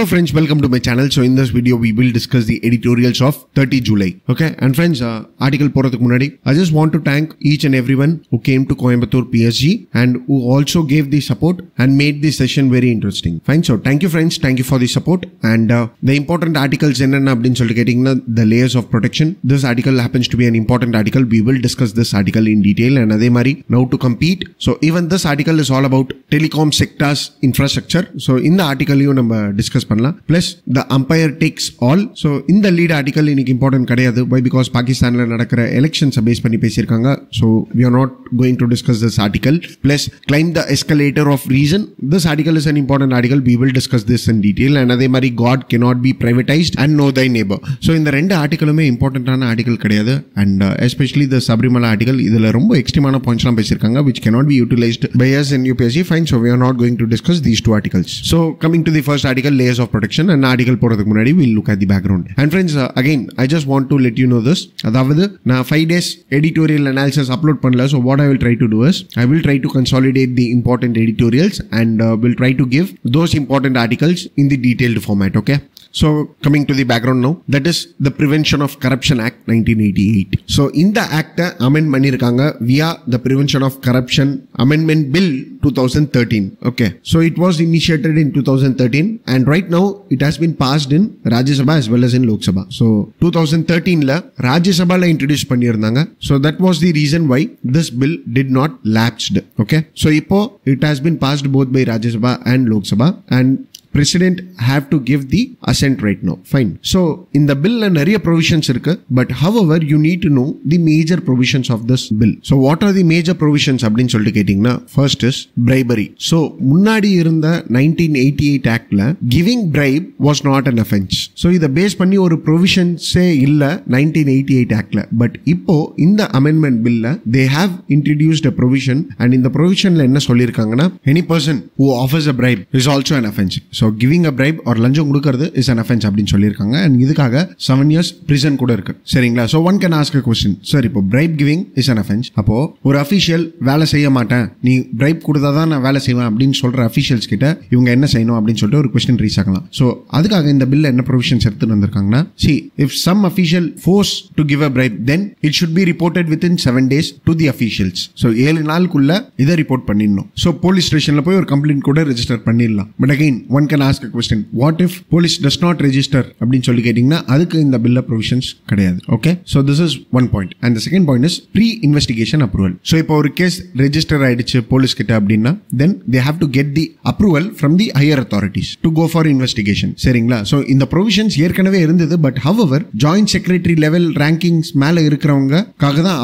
Hello friends, welcome to my channel. So in this video we will discuss the editorials of 30 July. Okay, and friends, article போறதுக்கு முன்னாடி I just want to thank each and everyone who came to Coimbatore PSG and who also gave the support and made this session very interesting. Fine, so thank you friends, thank you for the support. And the important articles என்னென்ன அப்படினு சொல்லிட்டு கேட்டிங்கன்னா the layers of protection. This article happens to be an important article. We will discuss this article in detail. And அதே மாதிரி now to compete. So even this article is all about telecom sector's infrastructure. So இந்த ஆர்டிகலையும் நம்ம discuss பண்ணலாம். Plus the umpire takes all. So இந்த lead article இன்னைக்கு important கிடையாது. Why? Because பாகிஸ்தான்ல நடக்கிற எலெக்ஷன்ஸ் பேஸ் பண்ணி பேசியிருக்காங்க. So we are not going to discuss this article. Plus climb the escalator of reason. This article is an important article. We will discuss this in detail. And அதே மாதிரி God cannot be privatized and know thy neighbor. So இந்த ரெண்டு ஆர்டிகலுமே இம்பார்ட்டன்டான article கிடையாது. And especially the Sabrimala article, இதுல ரொம்ப எக்ஸ்ட்ரீமான பாயிண்ட்ஸ்லாம் பேசியிருக்காங்க which cannot be utilized by us in UPSC. Fine. So we are not going to discuss these two articles. So coming to the first article, layers of protection, and article போறதுக்கு முன்னாடி we'll look at the background. And friends, again I just want to let you know this. அதாவது நான் 5 days editorial analysis upload பண்ணல. So what I will try to do is I will try to consolidate the important editorials and will try to give those important articles in the detailed format. Okay, so coming to the background now, that is the Prevention of Corruption Act 1988. So in the act amend பண்ணிருக்காங்க via the Prevention of Corruption Amendment Bill 2013. Okay, so it was initiated in 2013 and right now it has been passed in Rajya Sabha as well as in Lok Sabha. So 2013 la Rajya Sabha la introduce பண்ணிருந்தாங்க. So that was the reason why this bill did not lapsed. Okay, so இப்போ it has been passed both by Rajya Sabha and Lok Sabha and President have to give the assent right now. Fine. So in the bill நிறைய provisions இருக்கு, but however you need to know the major provisions of this bill. So what are the major provisions அப்படின்னு சொல்லிட்டு கேட்டிங்கன்னா, first is bribery. So முன்னாடி இருந்த 1988 actல giving bribe was not an offense. So இத base பண்ணி ஒரு provisions இல்ல 1988 actல, but இப்போ இந்த amendment billல they have introduced a provision and in the provisionல என்ன சொல்லிருக்காங்கன்னா, any person who offers a bribe is also an offense. So giving a bribe or லஞ்சம் கொடுக்கிறது is an offense அப்படின்னு சொல்லியிருக்காங்க. and இதுக்காக 7 years prison கூட இருக்கு. சரிங்களா? So one can ask a question. Sir, இப்போ bribe giving is an offense. அப்போ ஒரு அஃபிஷியல் வேலை செய்ய மாட்டேன், நீ bribe கொடுத்தாதான் நான் வேலை செய்வேன் அப்படின்னு சொல்ற அஃபிஷியல்ஸ் கிட்ட இவங்க என்ன செய்யணும் அப்படின்னு சொல்லிட்டு ஒரு கொஸ்டின் ரீஸ் ஆகலாம். ஸோ அதுக்காக இந்த பில்ல என்ன ப்ரொவிஷன்ஸ் எடுத்துட்டு வந்திருக்காங்கன்னா, see, if some official force to give a bribe, then it should be reported within 7 days to the officials. So 7 நாளுக்குள்ள இதை ரிப்போர்ட் பண்ணிடணும். ஸோ போலீஸ் ஸ்டேஷன்ல போய் ஒரு கம்ப்ளைண்ட் கூட ரெஜிஸ்டர் பண்ணிடலாம். But again one can ask a question, what if police does not register அப்படின்னு சொல்லி கேட்டிங்கன்னா அதுக்கு இந்த பில்ல ப்ரொவிஷன்ஸ் கிடையாது. Okay, so this is one point. And the second point is pre-investigation approval. So இப்போ ஒரு கேஸ் ரெஜிஸ்டர் ஆயிடுச்சு போலீஸ் கிட்ட அப்படின்னா, then they have to get the approval from the higher authorities to go for investigation. சரிங்களா? So இந்த provisions ஏற்கனவே இருந்தது, but however joint secretary level rankings மேல இருக்கிறவங்கக்காக தான்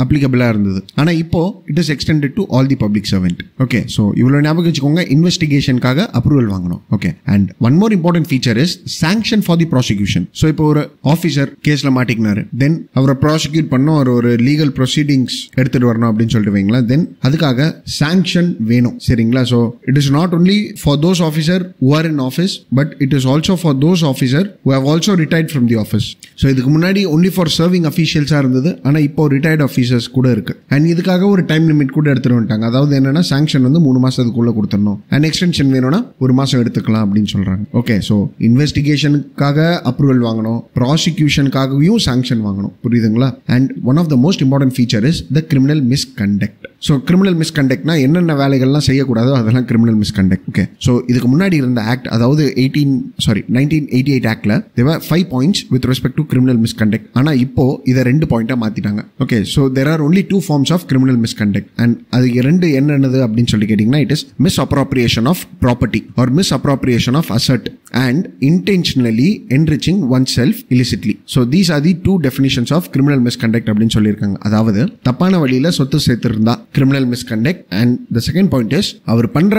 applicable இருந்தது. ஆனா இப்போ it is extended to all the public servant. Okay, so இவ்வளவு ஞாபகம் வச்சுக்கோங்க, இன்வெஸ்டிகேஷனுக்காக அப்ரூவல் வாங்கணும். Okay, and one more important feature is sanction for the prosecution. So இப்போ ஒரு ஆபீசர் கேஸ்ல மாட்டிக்கினாரு, then அவரை ப்ராசிக்யூட் பண்ண ஒரு லீகல் ப்ரொசீடிங்ஸ் எடுத்துட்டு வரணும் அப்படின்னு சொல்லிட்டு வைங்களா, then அதுக்காக sanction வேணும். சரிங்களா? So it is not only for those officer who are in office, but it is also for those officer who have also retired from the office. So இதுக்கு முன்னாடி only for serving officials இருந்தது, ஆனா இப்போ retired officers கூட இருக்கு. and இதுக்காக ஒரு time limit கூட எடுத்துட்டு வந்துட்டாங்க. அதாவது என்னன்னா, sanction 3 மாசத்துக்குள்ள கொடுத்துடணும், and எக்ஸ்டென்ஷன் வேணும்னா 1 மாசம் எடுத்துக்கலாம் அப்படின்னு சொல்றாங்க. ஓகே, சோ இன்வெஸ்டிகேஷனுக்காக அப்ரூவல் வாங்கணும், ப்ராசிக்யூஷனுக்காகவும் சாங்ஷன் வாங்கணும். புரியுதுங்களா? And one of the most important feature is the criminal misconduct. So criminal மிஸ்கண்டக்ட்னா என்னென்ன வேலைகள்லாம் செய்யக்கூடாதோ அதெல்லாம் கிரிமினல் மிஸ்கண்டக்ட். ஓகே, ஸோ இதுக்கு முன்னாடி இருந்த ஆக்ட், அதாவது 1988 ஆக்ட்ல there were 5 points with respect to criminal misconduct. ஆனா இப்போ இதை 2 பாயிண்டா மாத்திட்டாங்க. Okay, so there are only 2 forms of criminal misconduct and அது 2 என்னது அப்படின்னு சொல்லி கேட்டீங்கன்னா, it is misappropriation of property or misappropriation of asset and intentionally enriching oneself illicitly. So these are the 2 definitions of criminal misconduct அப்படின்னு சொல்லியிருக்காங்க. அதாவது தப்பான வழியில சொத்து சேர்த்திருந்தா criminal misconduct, and the second point is அவர் பண்ற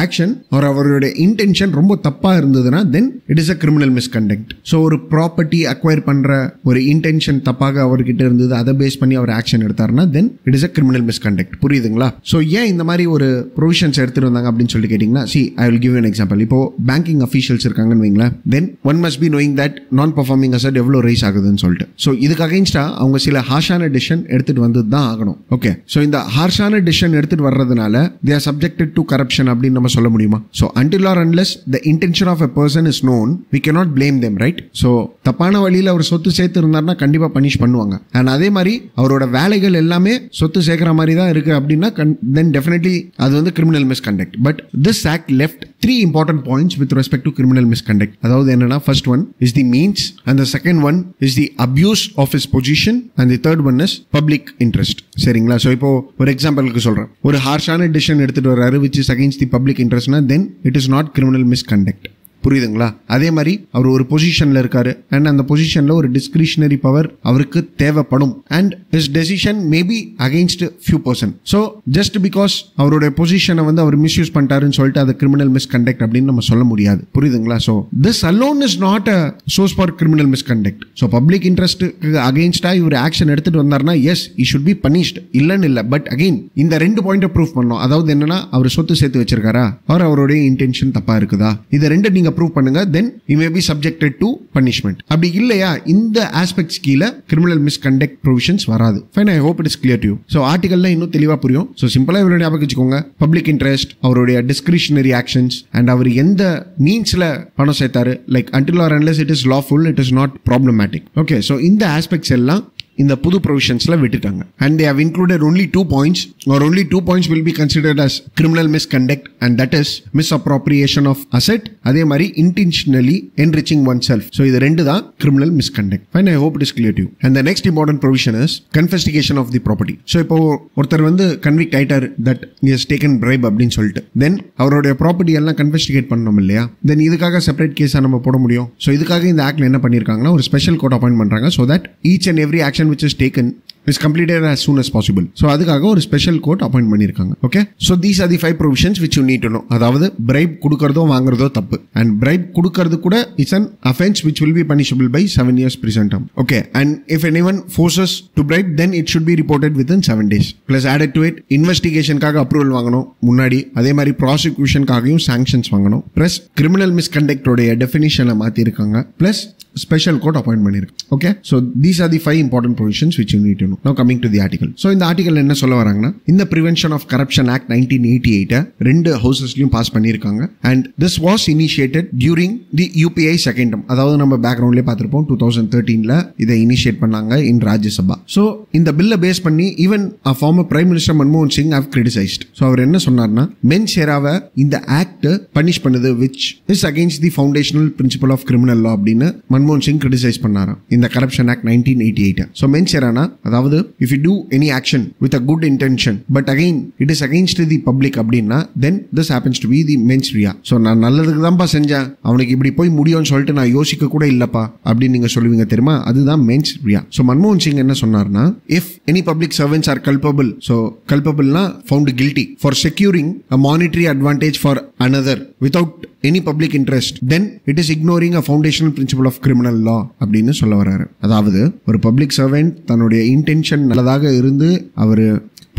ஆக்ஷன் or அவருடைய intention ரொம்ப தப்பா இருந்ததுன்னா then it is a criminal misconduct. So ஒரு ப்ராப்பர்ட்டி அக்வயர் பண்ற ஒரு இன்டென்ஷன் தப்பாக அவர்கிட்ட இருந்தது, அதை பேஸ் பண்ணி அவர் action எடுத்தாருன்னா then it is a criminal misconduct. புரியுதுங்களா? So ஏன் இந்த மாதிரி ஒரு ப்ரொவிஷன்ஸ் எடுத்துட்டு வந்தாங்க அப்படின்னு சொல்லி கேட்டீங்கன்னா, see, I will give you an example. இப்போ பேங்கிங் அஃபீஷியல்ஸ் வச்சிருக்காங்கன்னு வைங்களேன், then one must be knowing that நான் பெர்ஃபார்மிங் அசட் எவ்வளோ ரைஸ் ஆகுதுன்னு சொல்லிட்டு. ஸோ இதுக்கு அகைன்ஸ்டா அவங்க சில ஹார்ஷான டிசிஷன் எடுத்துட்டு வந்து தான் ஆகணும். ஓகே, ஸோ இந்த ஹார்ஷான டிசிஷன் எடுத்துட்டு வர்றதுனால they are subjected to corruption அப்படின்னு நம்ம சொல்ல முடியுமா? So until or unless the intention of a person is known, we cannot blame them, right? So தப்பான வழியில் அவர் சொத்து சேர்த்து இருந்தாருன்னா கண்டிப்பாக பனிஷ் பண்ணுவாங்க. அண்ட் அதே மாதிரி அவரோட வேலைகள் எல்லாமே சொத்து சேர்க்கிற மாதிரி தான் இருக்கு அப்படின்னா then definitely அது வந்து criminal misconduct. But this act left 3 important points with respect to criminal misconduct. அதாவது என்னன்னா, first one is the means, and the second one is the abuse of his position, and the third one is public interest. சரிங்களா? So இப்போ ஒரு எக்ஸாம்பிளுக்கு சொல்றேன், ஒரு ஹார்ஷான decision எடுத்துட்டு வர்றாரு which is against the public interestனா then it is not criminal misconduct. புரியுதுங்களா? அதே மாதிரி அவர் ஒரு பொசிஷன்ல இருக்காரு அண்ட் அந்த பொசிஷன்ல ஒரு டிஸ்கிரிஷனரி பவர் அவருக்கு தேவைப்படும் and his decision may be against few person. So just because அவருடைய பொசிஷனை வந்து அவர் மிஸ்யூஸ் பண்ணிட்டாருன்னு சொல்லிட்டு அது கிரிமினல் மிஸ்கண்டக்ட் அப்படின்னு நம்ம சொல்ல முடியாது. புரியுதுங்களா? So this alone is not a source for criminal misconduct. So public இன்ட்ரெஸ்ட்டுக்கு அகைன்ஸ்டா இவர் ஆக்ஷன் எடுத்துட்டு வந்தாருன்னா yes he should be punished, இல்லன்னு இல்லை. பட் அகைன் இந்த 2 பாயிண்ட் ப்ரூவ் பண்ணோம். அதாவது என்னன்னா, அவர் சொத்து சேர்த்து வச்சிருக்காரா, அவர் அவருடைய இன்டென்ஷன் தப்பா இருக்குதா, இதை 2 நீங்க ப்ரூவ் பண்ணுங்க, then you may be subjected to punishment. அப்படி இல்லையா இந்த ஆஸ்பெக்ட்ஸ் கீழே கிரிமினல் மிஸ்கண்டக்ட் ப்ரொவிஷன்ஸ் வராது. Fine, I hope it is clear to you. So ஆர்டிகல்ல இன்னும் தெளிவா புரியும். ஸோ சிம்பிளா இவருடைய ஞாபகம் வச்சுக்கோங்க, பப்ளிக் இன்ட்ரெஸ்ட், அவருடைய டிஸ்கிரிஷனரி ஆக்ஷன்ஸ் அண்ட் அவர் எந்த மீன்ஸ்ல பணம் சேர்த்தாரு, like until or unless it is lawful, it is not problematic. Okay, so இந்த ஆஸ்பெக்ட்ஸ் எல்லாம் இந்த புது ப்ரொவிஷன்ஸ்ல விட்டுட்டாங்க. And they have included only 2 points, or only 2 points will be considered as criminal misconduct, and that is misappropriation of asset, அதே மாதிரி intentionally enriching oneself. So இது 2 தான் criminal misconduct. Fine, I hope it is clear to you. And the next important provision is confiscation of the property. So இப்போ ஒருத்தர் வந்து convict ஆயிட்டார் that he has taken bribe அப்படின்னு சொல்லிட்டு, then அவருடைய property எல்லாம் கன்ஃபிஸ்டிகேட் பண்ணணும் இல்லையா? தென் இதுக்காக செப்பரேட் கேஸா நம்ம போட முடியும். ஸோ இதுக்காக இந்த ஆக்ட்ல என்ன பண்ணிருக்காங்கன்னா, ஒரு ஸ்பெஷல் கோர்ட் அப்பாயிண்ட் பண்றாங்க, so that each and every action which is taken is completed as soon as possible. So அதுக்காக ஒரு ஸ்பெஷல் கோர்ட் அப்பாயிண்ட் பண்ணிருக்காங்க. Okay, so these are the 5 provisions which you need to know. அதாவது bribe கொடுக்கறதோ வாங்குறதோ தப்பு, and bribe கொடுக்கறது கூட is an offense which will be punishable by 7 years prison term. Okay, and if anyone forces to bribe, then it should be reported within 7 days. Plus added to it, investigationக்காக approval வாங்கணும் முன்னாடி, அதே மாதிரி ப்ராசிக்யூஷனுக்காகவும் sanctions வாங்கணும். Plus criminal misconduct உடைய டெஃபினிஷனை மாத்தி இருக்காங்க. பிளஸ் ஸ்பெஷல் கோர்ட் அப்பாயிண்ட் பண்ணிருக்கு. Okay, so these are the 5 important provisions which you need to know. Now coming to the article. So இந்த ஆர்டிகல் என்ன சொல்ல வராங்கன்னா, இந்த Prevention of Corruption Act 1988 2 ஹவுசஸ்லயும் pass பண்ணிருக்காங்க. and this was initiated during the UPI second term. அதாவது நம்ம பேக்ரவுண்ட்லயே பார்த்திருப்போம், 2013ல இதை இனிஷியேட் பண்ணாங்க in ராஜ்யசபா. So இந்த பில்லை பேஸ் பண்ணி ஈவன் former Prime Minister மன்மோகன் சிங் have criticized. So அவர் என்ன சொன்னார்னா, மென் ஷேராவை இந்த ஆக்ட் பனிஷ் பண்ணுது which is against the foundational principle of criminal law அப்படின்னு மன்மோகன் சிங் கிரிட்டிசைஸ் பண்ணாராம் இந்த கரப்ஷன் ஆக்ட் 1988. ஸோ மென்ஸ் ஏரானா, அதாவது if you do any action with a good intention but again it is against the public அப்படின்னா then this happens to be the mens rea. So நான் நல்லதுக்கு தான்ப்பா செஞ்சேன், அவனுக்கு இப்படி போய் முடியும்னு சொல்லிட்டு நான் யோசிக்க கூட இல்லப்பா அப்படின்னு நீங்க சொல்லுவீங்க தெரியுமா, அதுதான் மென்ஸ் ரியா. ஸோ மன்மோகன் சிங் என்ன சொன்னார்னா, if any public servants are culpable, so கல்பபிள்னா found guilty for securing a monetary advantage for another without any public interest, then it is ignoring a foundational principle of criminal law அப்படின்னு சொல்ல வர்றாரு. அதாவது ஒரு public servant தன்னுடைய intention நல்லதாக இருந்து அவரு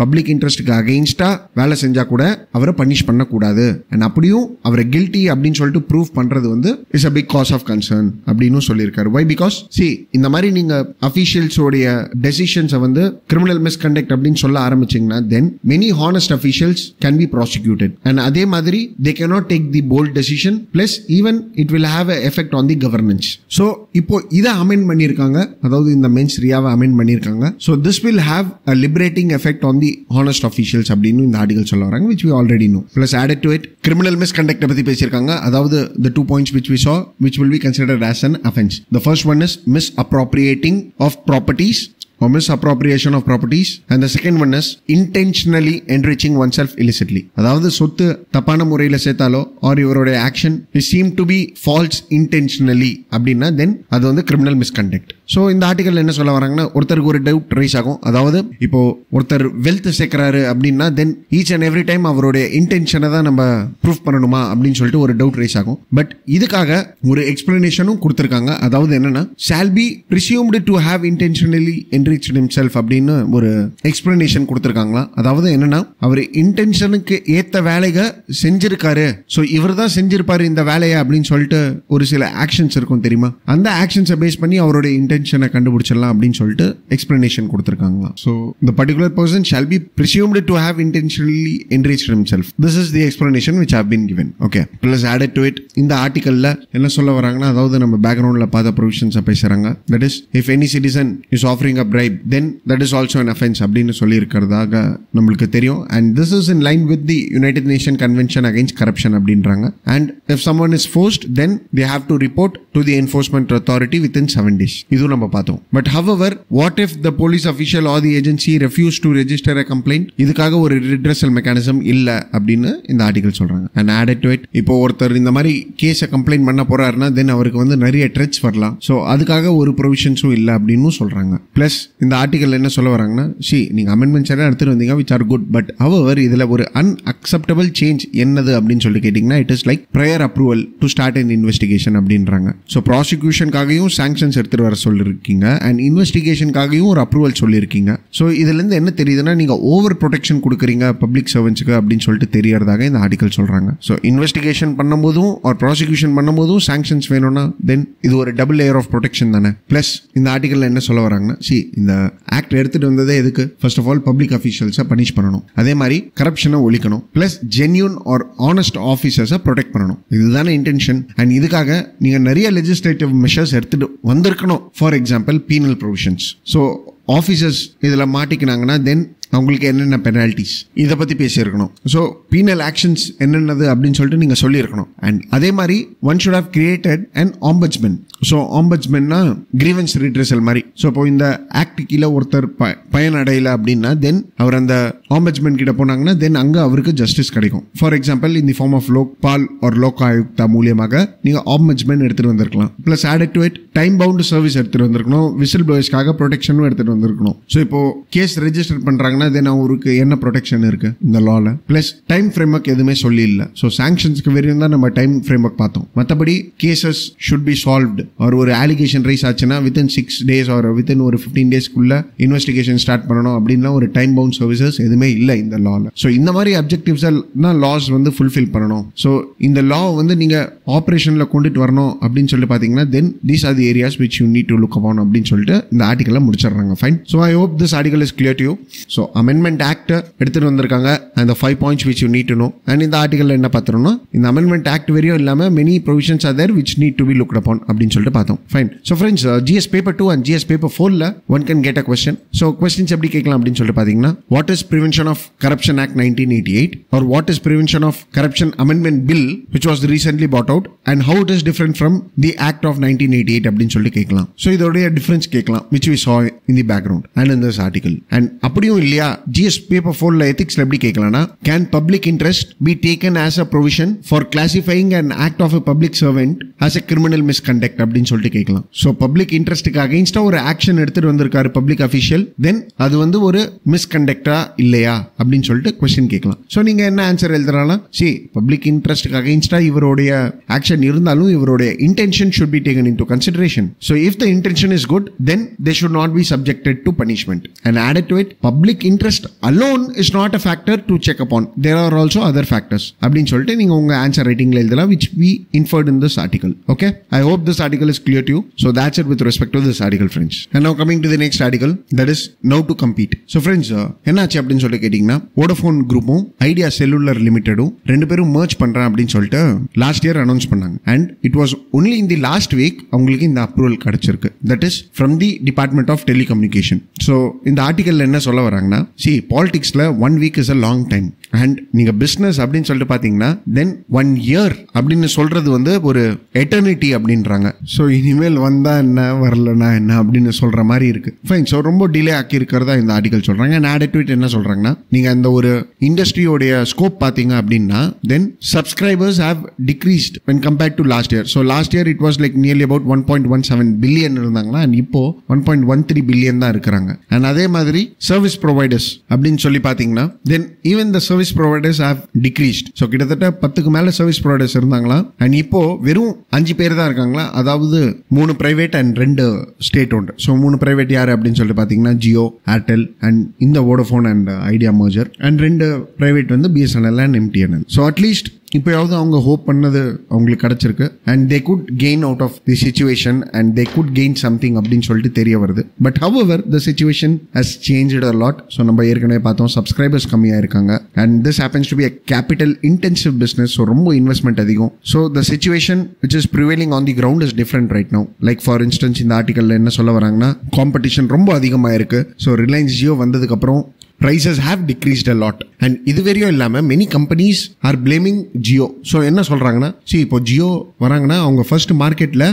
பப்ளிக் இன்ட்ரெஸ்ட்டுக்கு அகெயின்ஸ்டா வேலை செஞ்சா கூட அவரை பனிஷ் பண்ணக்கூடாது. அண்ட் அப்படியும் அவரை கில்ட்டி அப்படின்னு சொல்லிட்டு ப்ரூவ் பண்றது வந்து is a big cause of concern அப்படின்னு சொல்லியிருக்காரு. வை? பிகாஸ் சி இந்த மாதிரி நீங்க அஃபீஷியல்ஸோடைய டெசிஷன்ஸை வந்து கிரிமினல் மிஸ்கண்டக்ட் அப்படின்னு சொல்ல ஆரம்பிச்சீங்கன்னா then many honest officials can be prosecuted. And அதே மாதிரி they cannot take the bold decision plus even it will have a effect on the governance. So இப்போ இதை அமெண்ட் பண்ணியிருக்காங்க, அதாவது இந்த மென்ஸ் ரியாவை அமெண்ட் பண்ணியிருக்காங்க. So this will have a liberating effect on the honest officials அப்படின்னு இந்த article சொல்ல வராங்க, which we already know. Plus added to it, criminal misconduct பத்தி பேசியிருக்காங்க. அதாவது the 2 points which we saw which will be considered as an offense. The first one is misappropriating of properties or misappropriation of properties, and the second one is intentionally enriching oneself illicitly. அதாவது சொத்து தப்பான முறையில் சேர்த்தாலோ or இவருடைய action is seemed to be false intentionally அப்படின்னா then அது வந்து criminal misconduct. So இந்த article என்ன சொல்ல வராங்கன்னா, ஒருத்தருக்கு ஒரு டவுட் ரைஸ் ஆகும். அதாவது இப்போ ஒருத்தர் வெல்த் சேர்க்கிறாரு அப்படின்னா தென் ஈச் அண்ட் எவ்ரி டைம் அவருடைய இன்டென்ஷனை தான் நம்ம ப்ரூஃப் பண்ணணுமா அப்படின்னு சொல்லிட்டு ஒரு டவுட் ரைஸ் ஆகும். பட் இதுக்காக ஒரு எக்ஸ்பிளனேஷனும் கொடுத்துருக்காங்க. அதாவது என்னன்னா, shall be presumed to have intentionally enriched himself அப்படின்னு ஒரு எக்ஸ்பிளனேஷன் கொடுத்துருக்காங்களா. அதாவது என்னன்னா, அவர் இன்டென்ஷனுக்கு ஏத்த வேலையை செஞ்சிருக்காரு, ஸோ இவர் தான் செஞ்சிருப்பாரு இந்த வேலையை அப்படின்னு சொல்லிட்டு ஒரு சில ஆக்ஷன்ஸ் இருக்கும் தெரியுமா, அந்த ஆக்ஷன்ஸை பேஸ் பண்ணி அவருடைய இன்டென்ஷனை கண்டுபிடிச்சிடலாம் அப்படின்னு சொல்லிட்டு எக்ஸ்பிளனேஷன் கொடுத்துருக்காங்க. So the particular person shall be presumed to have intentionally enriched himself. This is the explanation which have been given. Okay. Plus added to it, இந்த ஆர்டிகல்ல என்ன சொல்ல வராங்கன்னா, அதாவது நம்ம பேக்ரவுண்ட்ல பார்த்த ப்ரொவிஷன்ஸை பேசுறாங்க. That is, if any citizen is offering a bribe, then that is also an offense அப்படின்னு சொல்லி இருக்கிறதாக நம்மளுக்கு தெரியும். And this is in line with the United Nations Convention against Corruption அப்படின்றாங்க. And if someone is forced, then they have to report to the enforcement authority within 7 days. இது நம்ம பார்த்தோம். But however, what if the police official or the agency refuse to register a complaint? இதுக்காக ஒரு redressal mechanism இல்ல அப்படின்னு இந்த article சொல்றாங்க. And added to it, இப்போ ஒருத்தர் இந்த மாதிரி கேஸை கம்ப்ளைண்ட் பண்ண போறாருன்னா தென் அவருக்கு வந்து நிறைய த்ரெட்ஸ் வரலாம். ஸோ அதுக்காக ஒரு ப்ரொவிஷன்ஸும் இல்லை அப்படின்னு சொல்றாங்க. பிளஸ் இந்த ஆர்டிகல் என்ன சொல்ல வராங்கன்னா, நீங்க அமெண்ட்மெண்ட்ஸ் எல்லாம் எடுத்துட்டு வந்தீங்க which are good, but however இதுல ஒரு unacceptable change என்னது அப்படின்னு சொல்லி கேட்டீங்கன்னா, it is like prior approval to start an investigation அப்படின்றாங்க. ஸோ ப்ராசிக்யூஷனுக்காகவும் சாங்ஷன்ஸ் எடுத்துட்டு வர சொல்லியிருக்கீங்க அண்ட் இன்வெஸ்டிகேஷனுக்காகவும் ஒரு அப்ரூவல் சொல்லியிருக்கீங்க. ஸோ இதுல இருந்து என்ன தெரியுதுன்னா, நீங்க ஓவர் ப்ரொடெக்ஷன் கொடுக்குறீங்க பப்ளிக் சர்வன்ஸுக்கு அப்படின்னு சொல்லிட்டு தெரியறதாக இந்த ஆர்டிகல் சொல்றாங்க. ஸோ இன்வெஸ்டிகேஷன் பண்ணும்போதும் ஒரு ப்ராசிக்யூஷன் பண்ணும்போதும் சாங்ஷன்ஸ் வேணும்னா தென் இது ஒரு டபுள் லேயர் ஆஃப் ப்ரொடெக்ஷன் தானே. பிளஸ் இந்த ஆர்டிகல் என்ன சொல்ல வராங்கன்னா, இந்த ஆக்ட் எடுத்துட்டு வந்ததே எதுக்கு? ஃபர்ஸ்ட் ஆஃப் ஆல் பப்ளிக் அஃபீஷியல்ஸை பனிஷ் பண்ணணும், அதே மாதிரி கரப்ஷனை ஒழிக்கணும், பிளஸ் ஜென்யூன் ஆர் ஆனஸ்ட் ஆஃபீஸர்ஸை ப்ரொடெக்ட் பண்ணணும். இதுதானே இன்டென்ஷன். அண்ட் இதுக்காக நீங்க நிறைய லெஜிஸ்லேட்டிவ் மெஷர்ஸ் எடுத்துட்டு வந்திருக்கணும். For example penal provisions. So officers இதில் மாட்டிக்கினாங்கன்னா தென் அவங்களுக்கு என்னென்ன பெனால்டிஸ் இதை பற்றி பேசியிருக்கணும். ஸோ பீனல் ஆக்ஷன்ஸ் என்னென்னது அப்படின்னு சொல்லிட்டு நீங்கள் சொல்லியிருக்கணும். அண்ட் அதே மாதிரி one should have created and ombudsmen. So ஆம்பட்ஸ்மென்னா கிரீவன்ஸ் ரிட்ரெசல் மாதிரி. ஸோ இப்போ இந்த ஆக்ட் கீழே ஒருத்தர் பயன் அடையலை அப்படின்னா தென் அவர் அந்த ஆம்பட்ஸ்மென் கிட்ட போனாங்கன்னா தென் அங்கே அவருக்கு ஜஸ்டிஸ் கிடைக்கும். For example in the form of Lokpal ஒரு லோக் ஆயுக்தா மூலியமாக நீங்கள் ஆம்பட்ஸ்மென் எடுத்துகிட்டு வந்திருக்கலாம். Plus added to it time bound service எடுத்துகிட்டு வந்திருக்கணும், விசில் ப்ளோயர்ஸ்க்காக ப்ரொடெக்ஷனும் எடுத்துகிட்டு வந்திருக்கணும். ஸோ இப்போ கேஸ் ரெஜிஸ்டர் பண்ணுறாங்கன்னா தென் அவருக்கு என்ன ப்ரொடெக்ஷன் இருக்கு இந்த லால. பிளஸ் டைம் ஃப்ரேம்வொர்க் எதுவுமே சொல்லி இல்லை. ஸோ சாங்ஷன்ஸ்க்கு வரையும் தான் நம்ம டைம் ஃப்ரேம்வொர்க் பார்த்தோம். மற்றபடி கேசஸ் ஷுட் பி சால்வ்டு ஒரு அலிகேஷன் ரைஸ் ஆச்சுன்னா வித்தின் 6 days ஒரு வித்தின் ஒரு 15 daysக்குள்ள இன்வெஸ்டிகேஷன் ஸ்டார்ட் பண்ணணும் அப்படின்னா ஒரு டைம் பவுண்ட் சர்வீசஸ் எதுவுமே இல்லை இந்த லால. ஸோ இந்த மாதிரி அப்ஜெக்டிவ்ஸ் லாஸ் வந்து ஃபுல்ஃபில் பண்ணணும். ஸோ இந்த லா வந்து நீங்க ஆப்ரேஷன்ல கொண்டுட்டு வரணும் அப்படின்னு சொல்லி பார்த்தீங்கன்னா then these are the areas which you need to look upon அப்படின்னு சொல்லிட்டு இந்த ஆர்டிகல்ல முடிச்சிடுறாங்க. Fine. So I hope this article is clear to you. So amendment act எடுத்துட்டு வந்திருக்காங்க அந்த 5 points which you need to know. and இந்த ஆர்டிகல்ல என்ன பார்த்தோம்னா, இந்த அமெண்ட்மெண்ட் ஆக்ட் வரையும் இல்லாம many provisions are there which need to be looked upon அப்படின்னு சொல்லிட்டு பார்த்தோம். Fine. So friends, GS paper 2 and GS paper 4ல one can get a question. So questions எப்படி கேட்கலாம் அப்படின்னு சொல்லிட்டு பார்த்தீங்கன்னா, what is Prevention of Corruption Act 1988 or what is Prevention of Corruption Amendment Bill which was recently brought out and how it is different from the Act of 1988 அப்படின்னு சொல்லிட்டு கேட்கலாம். So இதோடைய difference கேட்கலாம் which we saw in the background and in this article. and அப்படியும் இல்லையா GS paper 4ல எத்திக்ஸ்ல எப்படி கேட்கலாம்னா, can public interest be taken as a provision for classifying an act of a public servant as a criminal misconduct அப்படின்னு சொல்லிட்டு கேட்கலாம். So public இன்ட்ரெஸ்ட்டுக்கு அகைன்ஸ்டா ஒரு action எடுத்துட்டு வந்திருக்காரு பப்ளிக் அஃபிஷியல், தென் அது வந்து ஒரு மிஸ்கண்டக்டா இல்லையா அப்படின்னு சொல்லிட்டு கொஸ்டின் கேட்கலாம். ஸோ நீங்க என்ன ஆன்சர் எழுதுறாங்கன்னா, பப்ளிக் இன்ட்ரெஸ்ட்டுக்கு அகைன்ஸ்டா இவருடைய ஆக்ஷன் இருந்தாலும் இவருடைய intention should be taken into consideration. So if the intention is good, then they should not be subjected to punishment. And added to it, public interest alone is not a factor to check upon. There are also other factors அப்படின்னு சொல்லிட்டு நீங்க உங்க answer ரைட்டிங்ல எழுதலாம் which we inferred in this article. Okay, I hope this article is clear to you. So that's it with respect to this article, friends. And now coming to the next article, that is now to compete. So friends, என்னாச்சு அப்படின்னு சொல்லி கேட்டீங்கன்னா, Vodafone குரூப்பும் idea cellular லிமிடெடும் ரெண்டு பேரும் merge பண்றேன் அப்படின்னு சொல்லிட்டு last year announce பண்ணாங்க. and it was only in the last week அவங்களுக்கு இந்த அப்ரூவல் கிடைச்சிருக்கு. that is from the Department of Telecommunication. So இந்த ஆர்டிகல்ல என்ன சொல்ல வராங்கன்னா, பாலிடிக்ஸ்ல 1 week is a long time and நீங்க பிசினஸ் அப்படின்னு சொல்லிட்டு பாத்தீங்கன்னா தென் 1 year அப்படின்னு சொல்றது வந்து ஒரு எட்டர்னிட்டி அப்படின்றாங்க. ஸோ இனிமேல் வந்தா என்ன வரலனா என்ன அப்படின்னு சொல்ற மாதிரி இருக்கு. ஃபைன். ஸோ ரொம்ப டிலே ஆக்கி இருக்கிறதா இந்த ஆர்டிகல் சொல்றாங்க. அண்ட் ஆட் டு இட் என்ன சொல்றாங்கன்னா, நீங்க அந்த ஒரு இண்டஸ்ட்ரியோடைய ஸ்கோப் பாத்தீங்க அப்படின்னா then subscribers have decreased when compared to last year. So last year it was like nearly about 1.17 billion இருந்தாங்களா, அண்ட் இப்போ 1.13 billion தான் இருக்கிறாங்க. அண்ட் அதே மாதிரி சர்வீஸ் ப்ரொவைடர்ஸ் அப்படின்னு சொல்லி பாத்தீங்கன்னா தென் even the service providers have decreased. So கிட்டத்தட்ட 10க்கு மேல சர்வீஸ் ப்ரொவைடர்ஸ் இருந்தாங்களா, அண்ட் இப்போ வெறும் 5 பேர் தான் இருக்காங்களா. அதாவது 3 பிரைவேட் அண்ட் 2 ஸ்டேட் உண்டு. ஸோ 3 பிரைவேட் யாரு அப்படின்னு சொல்லிட்டு பாத்தீங்கன்னா ஜியோ, ஏர்டெல் அண்ட் இந்த Vodafone and Idea merger, and 2 private வந்து BSNL and MTNL. So at least இப்போயாவது அவங்க ஹோப் பண்ணது அவங்களுக்கு கிடைச்சிருக்கு. And they could gain out of the situation and they could gain something அப்படின்னு சொல்லிட்டு தெரிய வருது. But however the situation has changed a lot. So நம்ம ஏற்கனவே பார்த்தோம் சப்ஸ்கிரைபர்ஸ் கம்மியாக இருக்காங்க. And this happens to be a capital intensive business. So ரொம்ப இன்வெஸ்ட்மெண்ட் அதிகம். So the situation which is prevailing on the ground is different right now. Like for instance இந்த ஆர்டிகல்ல என்ன சொல்ல வராங்கன்னா, காம்படிஷன் ரொம்ப அதிகமாக இருக்கு. ஸோ ரிலையன்ஸ் ஜியோ வந்ததுக்கு அப்புறம் prices have decreased a lot. And இது வரையும் இல்லாம many companies are blaming Jio. So என்ன சொல்றாங்கன்னா, see இப்போ Jio வராங்கன்னா அவங்க ஃபர்ஸ்ட் மார்க்கெட்ல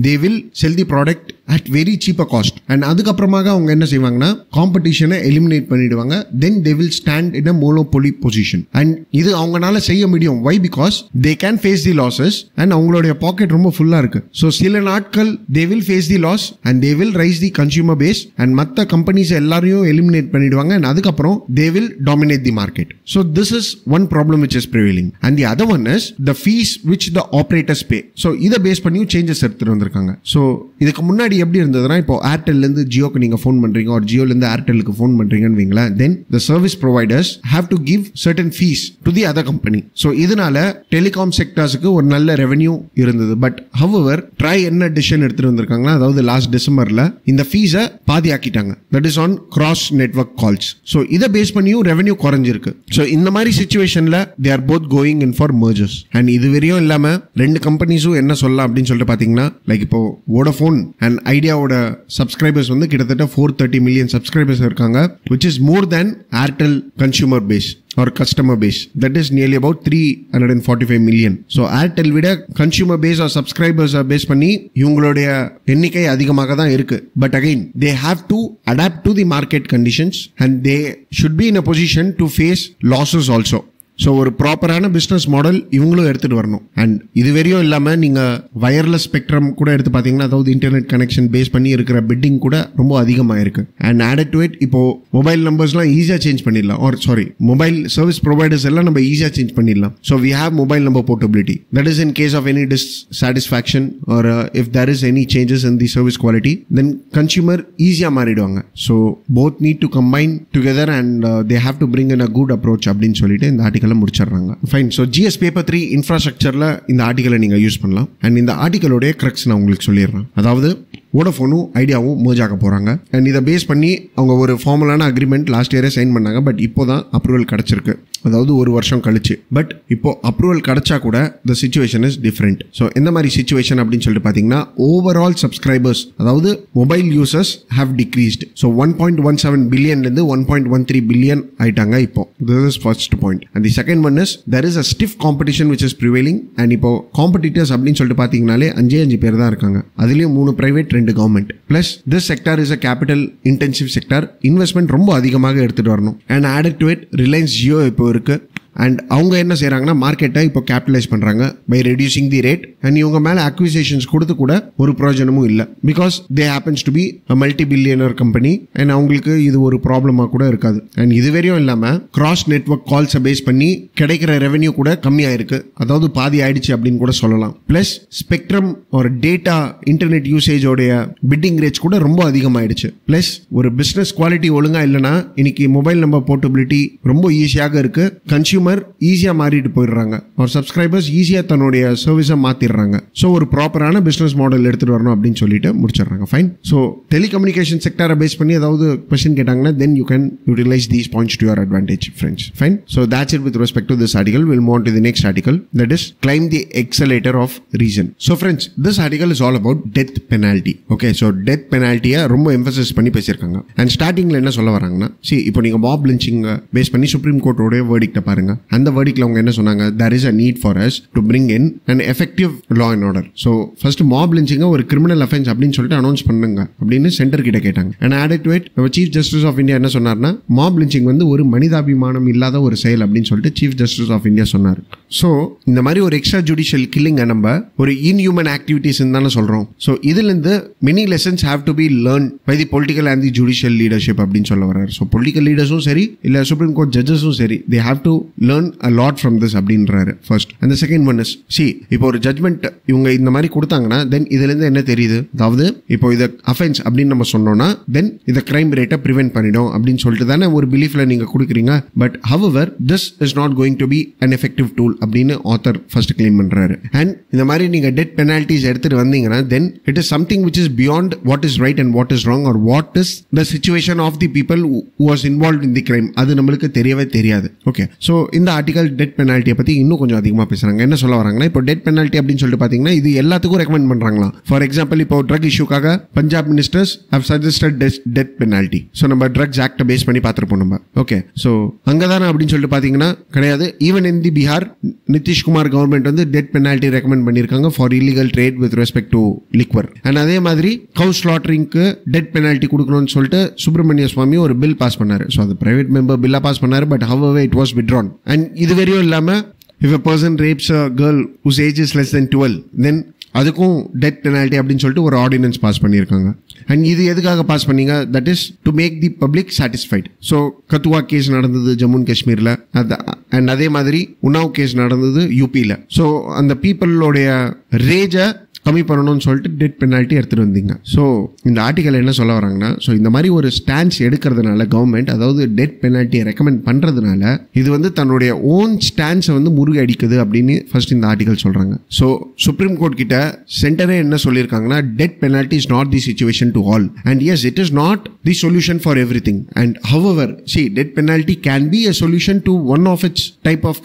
they will sell the product at very cheaper cost. And அதுக்கப்புறமாக அவங்க என்ன செய்வாங்கன்னா காம்படிஷனை எலிமினேட் பண்ணிடுவாங்க. then they will stand in a monopoly position. And இது அவங்கனால செய்ய முடியும். why? because they can face the losses and அவங்களுடைய பாக்கெட் ரொம்ப ஃபுல்லா இருக்கு. so சில நாட்கள் they will face the loss and they will raise the consumer base and மத்த கம்பெனிஸ் எல்லாரையும் எலிமினேட் பண்ணிடுவாங்க. and அதுக்கப்புறம் they will dominate the market. so this is one problem which is prevailing. and the other one is the fees which the operators pay. so இத base பண்ணி changes எடுத்துட்டு வந்திருக்காங்க. so இதுக்கு முன்னாடி எப்படி இருந்ததுன்னா, இப்போ ஏர்டெல்ல இருந்து ஜியோக்கு நீங்க ஃபோன் பண்றீங்க or ஜியோல இருந்து ஏர்டெலுக்கு ஃபோன் பண்றீங்கன்னு வைங்களா, then the service providers have to give certain fees to the other company. so இதனால டெலிகாம் செக்டார்ஸ்க்கு ஒரு நல்ல ரெவென்யூ இருந்தது. பட் however ட்ரை என்ன டிசிஷன் எடுத்துட்டு வந்திருக்காங்கன்னா, அதாவது லாஸ்ட் டிசம்பர்ல இந்த ஃபீஸை பாதி ஆக்கிட்டாங்க. that is on cross network calls. so இத பேஸ் பண்ணியும் ரெவென்யூ குறைஞ்சிருக்கு. so இந்த மாதிரி சிச்சுவேஷன்ல they are both going in for mergers. and இது வரையும் இல்லாம 2 கம்பெனிஸும் என்ன சொல்லலாம் அப்படின்னு சொல்லிட்டு பாத்தீங்கன்னா, லைக் இப்போ வோடஃபோன் அண்ட் ஐடியாவோட சப்ஸ்கிரைபர்ஸ் வந்து கிட்டத்தட்ட 430 மில்லியன் சப்ஸ்கிரைபர்ஸ் இருக்காங்க, which is more than Airtel consumer base or customer base. that is nearly about 345 million. so Airtel விட consumer base or subscribers base பண்ணி இவங்களுடைய எண்ணிக்கை அதிகமாக தான் இருக்கு. but again they have to adapt to the market conditions and they should be in a position to face losses also. So ஒரு ப்ராப்பரான business model இவங்களும் எடுத்துட்டு வரணும். அண்ட் இது வரையும் இல்லாமல் நீங்கள் வயர்லெஸ் ஸ்பெக்ட்ரம் கூட எடுத்து பார்த்தீங்கன்னா, அதாவது இன்டர்நெட் கனெக்ஷன் பேஸ் பண்ணி இருக்கிற பிட்டிங் கூட ரொம்ப அதிகமாக இருக்கு. அண்ட் ஆடட் டு இட் இப்போ மொபைல் நம்பர்ஸ்லாம் ஈஸியாக சேஞ்ச் பண்ணிடலாம். மொபைல் சர்வீஸ் ப்ரொவைடர்ஸ் எல்லாம் நம்ம ஈஸியாக சேஞ்ச் பண்ணிடலாம். So we have mobile number portability. That is in case of any dissatisfaction or if there is any changes in the service quality, then consumer ஈஸியாக மாறிடுவாங்க. So both need to combine together and they have to bring in a good approach அப்படின்னு சொல்லிட்டு இந்த article முடிச்சிடுறாங்க. Fine. So GS paper 3 இன்ஃப்ராஸ்ட்ரக்சர்ல இந்த ஆர்டிகலை நீங்க யூஸ் பண்ணலாம். அண்ட் இந்த ஆர்டிகலோடைய கிரக்ஸ் நான் உங்களுக்கு சொல்லிடுறேன். அதாவது வோடஃபோனும் ஐடியாவும் merge ஆக போறாங்க. அண்ட் இதை பேஸ் பண்ணி அவங்க ஒரு ஃபார்மலான அக்ரிமெண்ட் லாஸ்ட் இயரே சைன் பண்ணாங்க. பட் இப்போதான் அப்ரூவல் கிடைச்சிருக்கு, அதாவது 1 வருஷம் கழிச்சு. பட் இப்போ அப்ரூவல் கிடைச்சா கூட the situation is different. So எந்த மாதிரி சிச்சுவேஷன் அப்படின்னு சொல்லிட்டு பார்த்தீங்கன்னா, ஓவரால் சப்ஸ்கிரைபர்ஸ் அதாவது mobile users have decreased. So 1.17 பில்லியன்லேருந்து 1.13 billion ஆயிட்டாங்க இப்போ. this is first point. and the second one is there is a stiff competition which is prevailing. and இப்போ competitors அப்படின்னு சொல்லிட்டு பார்த்தீங்கன்னாலே 5 பேர் தான் இருக்காங்க. அதுலேயும் 3 private 2 government. Plus this sector is a capital intensive sector. Investment ரொம்ப அதிகமாக எடுத்துட்டு வரணும். And added to it Reliance Jio இப்போ இருக்கு. அண்ட் அவங்க என்ன செய்யறாங்கன்னா, மார்க்கெட்டை இப்போ கேபிட்டலைஸ் பண்றாங்க by reducing the rate. And இவங்க மேல அக்விசிஷன்ஸ் கொடுத்து கூட ஒரு பிரயோஜனமும் இல்லை. Because they happens to be multi billionaire company. And அவங்களுக்கு இது ஒரு ப்ராப்ளமா கூட இருக்காது. அண்ட் இது வரையும் இல்லாம கிராஸ் நெட்வொர்க் கால்ஸை பேஸ் பண்ணி கிடைக்கிற ரெவென்யூ கூட கம்மியா இருக்கு, அதாவது பாதி ஆயிடுச்சு அப்படின்னு கூட சொல்லலாம். பிளஸ் ஸ்பெக்ட்ரம் ஒரு டேட்டா இன்டர்நெட் யூசேஜோடைய பிட்டிங் ரேட்ஸ் கூட ரொம்ப அதிகமாயிடுச்சு. பிளஸ் ஒரு பிசினஸ் குவாலிட்டி ஒழுங்கா இல்லைன்னா இன்னைக்கு மொபைல் நம்பர் போர்ட்டபிலிட்டி ரொம்ப ஈஸியாக இருக்கு. கன்சியூமர் ஈஸியா மாறிட்டு போயிடுறாங்க. ஒரு சப்ஸ்கிரைபர்ஸ் ஈஸியா தன்னுடைய சர்வீஸை மாத்திடுறாங்க. ஸோ ஒரு ப்ராப்பரான பிசினஸ் மாடல் எடுத்துட்டு வரணும் அப்படின்னு சொல்லிட்டு முடிச்சிடுறாங்க. ஃபைன். ஸோ டெலிகம்யூனிகேஷன் செக்டரை பேஸ் பண்ணி ஏதாவது கொஸ்டின் கேட்டாங்கன்னா then you can utilize these points to your advantage, friends. Fine. So that's it with respect to this article. We'll move on to the next article, that is climb the accelerator of reason. So friends, this article is all about death penalty. Okay, so death penalty ரொம்ப emphasis பண்ணி பேசியிருக்காங்க. And ஸ்டார்டிங்ல என்ன சொல்ல வராங்கன்னா, இப்போ நீங்க mob lynching base பண்ணி சுப்ரீம் கோர்ட்டோட வேர்டிக்ட பாருங்க. கேட்டாங்க. அந்த வேர்டிக்ல அவங்க என்ன சொன்னாங்க, there is a need for us to bring in an effective law and order. So first mob lynching ஒரு criminal offense அப்படின்னு சொல்லிட்டு அனௌன்ஸ் பண்ணுங்க அப்படின்னு சென்டர் கிட்ட கேட்டாங்க. and added to it chief justice of India என்ன சொன்னார்னா, mob lynching வந்து ஒரு மனிதாபிமானம் இல்லாத ஒரு செயல் அப்படின்னு சொல்லிட்டு சீஃப் ஜஸ்டிஸ் ஆஃப் இந்தியா சொன்னார். ஸோ இந்த மாதிரி ஒரு எக்ஸ்ட்ரா ஜுடிஷியல் கில்லிங்கை நம்ம ஒரு இன்ஹியூமன் ஆக்டிவிட்டிஸ் தானே சொல்றோம். ஸோ இதுல இருந்து many lessons have to be learn by the political and the judicial leadership அப்படின்னு சொல்ல வர்றாரு. ஸோ பொலிட்டிக்கல் லீடர்ஸும் சரி இல்ல சுப்ரீம் கோர்ட் ஜட்ஜஸும் சரி, தே have to learn a lot from this அப்படின்றாரு ஃபர்ஸ்ட். அந்த செகண்ட் ஒன் இஸ் இப்போ ஒரு ஜட்மெண்ட் இவங்க இந்த மாதிரி கொடுத்தாங்கன்னா தென் இதுல இருந்து என்ன தெரியுது, அதாவது இப்போ இதை அஃபென்ஸ் அப்படின்னு நம்ம சொன்னோம்னா தென் இதை கிரைம் ரேட்டை ப்ரிவென்ட் பண்ணிடும் அப்படின்னு சொல்லிட்டு தானே ஒரு பிலீஃப்ல நீங்க கொடுக்குறீங்க. But however this is not going to be an effective tool அப்படின்னு ஆத்தர் ஃபர்ஸ்ட் கிளைம் பண்றாரு. அண்ட் இந்த மாதிரி நீங்க டெத் பெனால்டிஸ் எடுத்துட்டு வந்தீங்கன்னா then it is something which is beyond what is right and what is wrong or what is the situation of the people who was involved in the crime. அது நம்மளுக்கு தெரியவே தெரியாது. Okay, so இந்த article death பெனால்ட்டியை பத்தி இன்னும் கொஞ்சம் அதிகமாக பேசுறாங்க. என்ன சொல்ல வராங்கன்னா, இப்போ டெத் பெனால்ட்டி அப்படின்னு சொல்லிட்டு பாத்தீங்கன்னா இது எல்லாத்துக்கும் ரெக்கமெண்ட் பண்றாங்களா. ஃபார் எக்ஸாம்பிள் இப்போ ட்ரக் இஷ்யூக்காக Punjab ministers have suggested death penalty. So நம்ம ட்ரக்ஸ் ஆக்டை பேஸ் பண்ணி பார்த்துருப்போம் நம்ம. ஓகே, ஸோ அங்கதானே அப்படின்னு சொல்லிட்டு பாத்தீங்கன்னா கிடையாது. Even in the Bihar Nitish Kumar government வந்து டெத் பெனால்ட்டி ரெக்கமெண்ட் பண்ணியிருக்காங்க for illegal trade with respect to liquor. And அதே மாதிரி கவு ஸ்லாட்டரிங்க்கு டெத் பெனால்ட்டி கொடுக்கணும்னு சொல்லிட்டு சுப்பிரமணிய சுவாமி ஒரு பில் பாஸ் பண்ணாரு. ஸோ அது பிரைவேட் மெம்பர் பில்லா பாஸ் பண்ணாரு. But however it was withdrawn. And இது வரையும் இல்லாம if a person rapes a girl whose age is less than 12 then அதுக்கும் டெத் பெனால்ட்டி அப்படின்னு சொல்லிட்டு ஒரு ஆர்டினன்ஸ் பாஸ் பண்ணியிருக்காங்க. அண்ட் இது எதுக்காக பாஸ் பண்ணீங்க, that is to make the public satisfied. So Kathua case நடந்தது ஜம்மு காஷ்மீரில், அண்ட் அதே மாதிரி உன்னாவ் கேஸ் நடந்தது யூபியில். ஸோ அந்த பீப்புளோடைய ரேஜை கம்மி பண்ணணும்னு சொல்லிட்டு டெத் பெனால்ட்டி எடுத்துட்டு வந்தீங்க. ஸோ இந்த ஆர்டிகல் என்ன சொல்ல வராங்கன்னா, ஸோ இந்த மாதிரி ஒரு ஸ்டாண்ட்ஸ் எடுக்கிறதுனால கவர்மெண்ட், அதாவது டெத் பெனால்ட்டியை ரெக்கமெண்ட் பண்றதுனால இது வந்து தன்னுடைய ஓன் ஸ்டாண்ட்ஸை வந்து முருகடிக்குது அப்படின்னு ஃபர்ஸ்ட் இந்த ஆர்டிகல் சொல்றாங்க. ஸோ சுப்ரீம் கோர்ட் கிட்ட சென்டரே என்ன சொல்லியிருக்காங்கன்னா, death penalty is not the situation to all and as it is not the solution for everything. And however death penalty can be a solution to one of its type of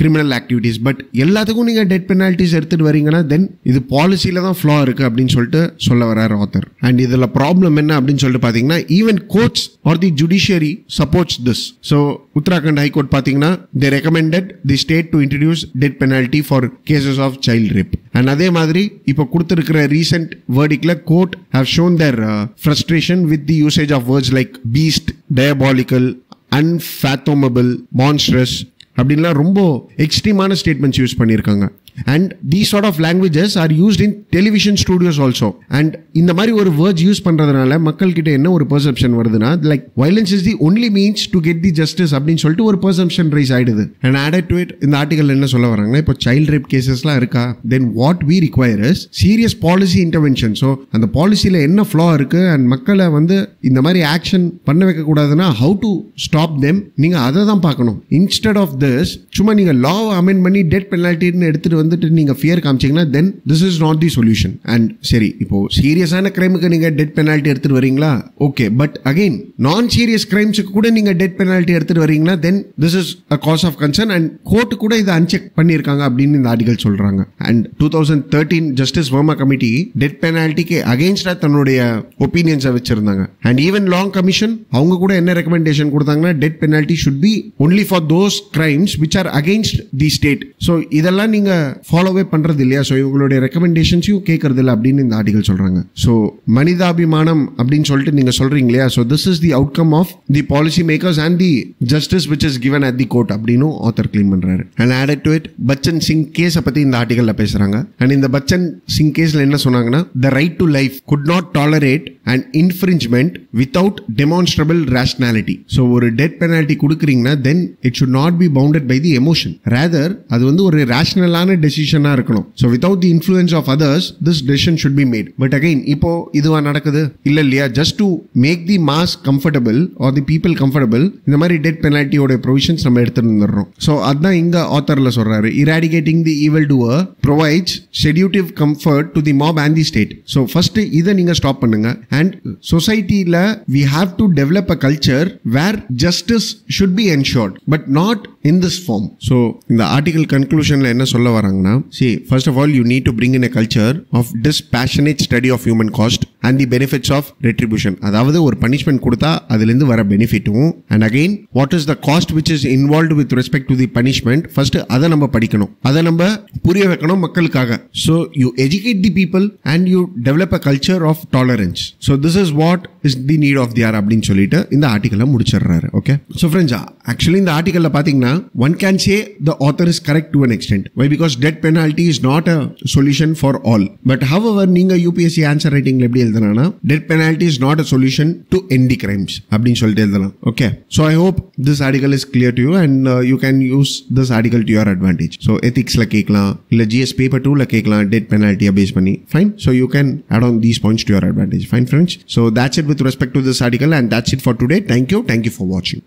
criminal activities. But எல்லாத்துக்கும் நீங்க death penalties எடுத்துட்டு வரீங்கன்னா தென் இது பாலிசியில தான் ஃப்ளா இருக்கு அப்படின்னு சொல்லிட்டு சொல்ல வர்றார் ஆத்தர். அண்ட் இதுல ப்ராப்ளம் என்ன அப்படின்னு சொல்லிட்டு பாத்தீங்கன்னா, even courts or the judiciary supports this. So Uttarakhand high court பாத்தீங்கன்னா they recommended the state to introduce death penalty for cases of child rape. And அதே மாதிரி இப்போ கொடுத்திருக்கிற ரீசெண்ட் வேர்டிக்ல court have shown their frustration with the usage of words like beast, diabolical, unfathomable, monstrous அப்படின்லாம் ரொம்ப எக்ஸ்ட்ரீமான statements use பண்ணியிருக்காங்க. And these sort of languages are used in television studios also. And இந்த மாதிரி ஒரு வேர்ட்ஸ் யூஸ் பண்றதுனால மக்கள் கிட்ட என்ன ஒரு பெர்செப்ஷன் வருதுன்னா, like violence is the only means to get the justice அப்படின்னு சொல்லிட்டு ஒரு பெர்செப்ஷன் ரைஸ் ஆயிடுது. And added to it இந்த ஆர்டிகல் என்ன சொல்ல வராங்கன்னா, இப்போ சைல்ட் ரேப் கேசஸ்லாம் இருக்கா, then what we require is serious policy intervention. So அந்த பாலிசியில என்ன ஃப்ளா இருக்கு அண்ட் மக்களை வந்து இந்த மாதிரி ஆக்ஷன் பண்ண வைக்க கூடாதுன்னா how to stop them, நீங்க அதை தான் பார்க்கணும். இன்ஸ்டெட் ஆஃப் திஸ் சும்மா நீங்க லா அமெண்ட் பண்ணி டெத் பெனால்ட்டின்னு எடுத்துட்டு வந்துட்டு நீங்க ஃபியர் காமிச்சீங்கன்னா then this is not the solution. And சரி, இப்போ சீரியஸான கிரைமுக்கு நீங்க டெத் பெனால்ட்டி எடுத்துட்டு வரீங்களா, ஓகே. பட் அகைன் நான் சீரியஸ் கிரைம்ஸுக்கு கூட நீங்க டெத் பெனால்ட்டி எடுத்துட்டு வரீங்கன்னா then this is a cause of concern. And court கூட இதை அன்செக் பண்ணியிருக்காங்க அப்படின்னு இந்த ஆர்டிகல் சொல்றாங்க. And 2013 justice Verma committee death பெனால்ட்டிக்கு அகைன்ஸ்டா தன்னுடைய ஒப்பீனியன்ஸை வச்சிருந்தாங்க. அண்ட் ஈவன் லாங் கமிஷன் அவங்க கூட என்ன ரெக்கமெண்டேஷன் கொடுத்தாங்கன்னா, death penalty should be only for those crimes which are against the state. So இதெல்லாம் நீங்க ஃபாலோவே பண்றது இல்லையா, ஸோ இவங்களுடைய ரெக்கமெண்டேஷன்ஸையும் கேட்கறது இல்லை அப்படின்னு இந்த ஆர்டிகல் சொல்றாங்க. ஸோ மனிதாபிமானம் அப்படின்னு சொல்லிட்டு நீங்க சொல்றீங்க இல்லையா, so this is the outcome of the policy makers and the justice which is given at the court அப்படின்னு ஆத்தர் கிளைம் பண்றாரு. And added to it Bachan Singh கேஸை பத்தி இந்த ஆர்டிகல்ல பேசுறாங்க. அண்ட் இந்த பச்சன் சிங் கேஸ்ல என்ன சொன்னாங்கன்னா, the right to life could not tolerate and infringement without demonstrable rationality. So ஒரு டெத் பெனால்ட்டி கொடுக்குறீங்கன்னா then it should not be bounded by the emotion, rather அது வந்து ஒரு ரேஷனலான டெசிஷனா இருக்கணும். So without the influence of others this decision should be made. But again இப்போ இதுவா நடக்குது இல்ல இல்லையா, just to make the mass comfortable or the people comfortable இந்த மாதிரி டெத் பெனால்ட்டியோட ப்ரொவிஷன்ஸ் நம்ம எடுத்துட்டு வந்துடுறோம். ஸோ அதான் இங்க ஆத்தர்ல சொல்றாரு, eradicating the evil doer provides sedative comfort to the mob and the state. So first இதை நீங்க ஸ்டாப் பண்ணுங்க. And society-ல we have to develop a culture where justice should be ensured but not in this form. So இந்த article கன்க்ளூஷன்ல என்ன சொல்ல வராங்கன்னா, see first of all you need to bring in a culture of dispassionate study of human cost and the benefits of retribution. அதாவது ஒரு punishment கொடுத்தா அதிலிருந்து வர பெனிஃபிட்டும், and again what is the cost which is involved with respect to the punishment, first அதை நம்ம படிக்கணும், அதை நம்ம புரிய வைக்கணும் மக்களுக்காக. So you educate the people and you develop a culture of tolerance. So this is what is the need of the hour அப்படின்னு சொல்லிட்டு இந்த ஆர்டிகலை முடிச்சிடுறாரு. ஓகே, ஸோ ஃப்ரெண்ட்ஸ், ஆக்சுவலி இந்த ஆர்டிகல்ல பாத்தீங்கன்னா one can say the author is correct to an extent. Why? Because death penalty is not a solution for all. But however, நீங்க UPSC answer writing எப்படி எழுதலாம்னா death penalty is not a solution to end the crimes அப்படின்னு சொல்லிட்டு எழுதலாம். Okay, so I hope this article is clear to you and you can use this article to your advantage. So ethics ல கேட்கலாம், இல்ல GS paper 2 ல கேட்கலாம் death penalty base பண்ணி. Fine, so you can add on these points to your advantage. Fine friends, so that's it with respect to this article and that's it for today. Thank you for watching.